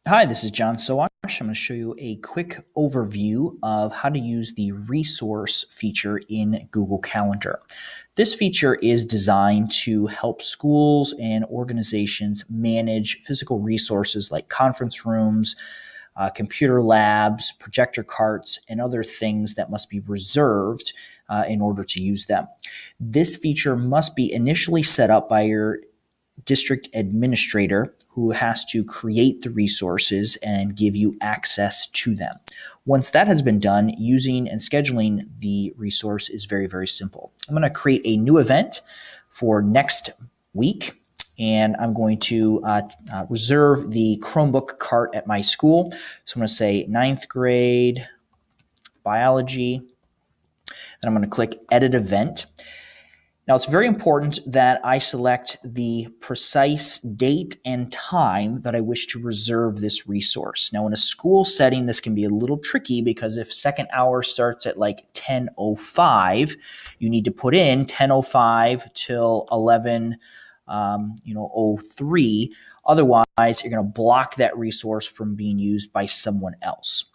Hi, this is John Soash. I'm going to show you a quick overview of how to use the resource feature in Google Calendar. This feature is designed to help schools and organizations manage physical resources like conference rooms, computer labs, projector carts, and other things that must be reserved in order to use them. This feature must be initially set up by your district administrator who has to create the resources and give you access to them. Once that has been done, using and scheduling the resource is very, very simple. I'm going to create a new event for next week, and I'm going to reserve the Chromebook cart at my school. So I'm going to say ninth grade biology, and I'm going to click edit event. Now, it's very important that I select the precise date and time that I wish to reserve this resource. Now, in a school setting, this can be a little tricky because if second hour starts at like 10:05, you need to put in 10:05 till 11:03. Otherwise, you're going to block that resource from being used by someone else.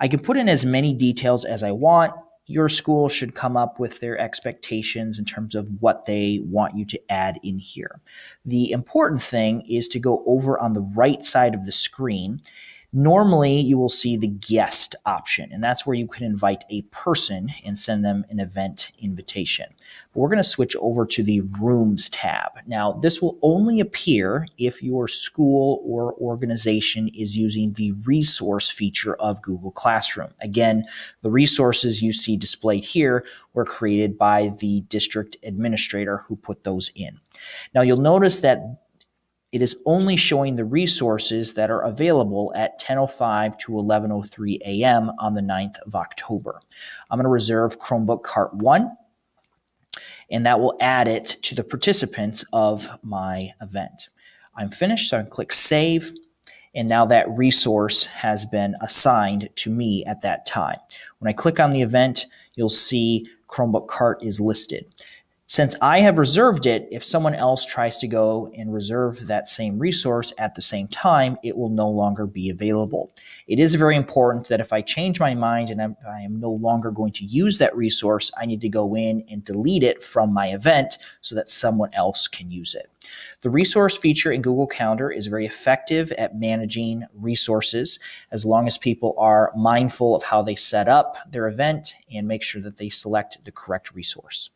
I can put in as many details as I want. Your school should come up with their expectations in terms of what they want you to add in here. The important thing is to go over on the right side of the screen. Normally, you will see the guest option, and that's where you can invite a person and send them an event invitation. But we're going to switch over to the Rooms tab. Now, this will only appear if your school or organization is using the resource feature of Google Classroom. Again, the resources you see displayed here were created by the district administrator who put those in. Now, you'll notice that it is only showing the resources that are available at 10:05 to 11:03 a.m. on the 9th of October. I'm going to reserve Chromebook Cart 1, and that will add it to the participants of my event. I'm finished, so I can click Save, and now that resource has been assigned to me at that time. When I click on the event, you'll see Chromebook Cart is listed. Since I have reserved it, if someone else tries to go and reserve that same resource at the same time, it will no longer be available. It is very important that if I change my mind and I am no longer going to use that resource, I need to go in and delete it from my event so that someone else can use it. The resource feature in Google Calendar is very effective at managing resources as long as people are mindful of how they set up their event and make sure that they select the correct resource.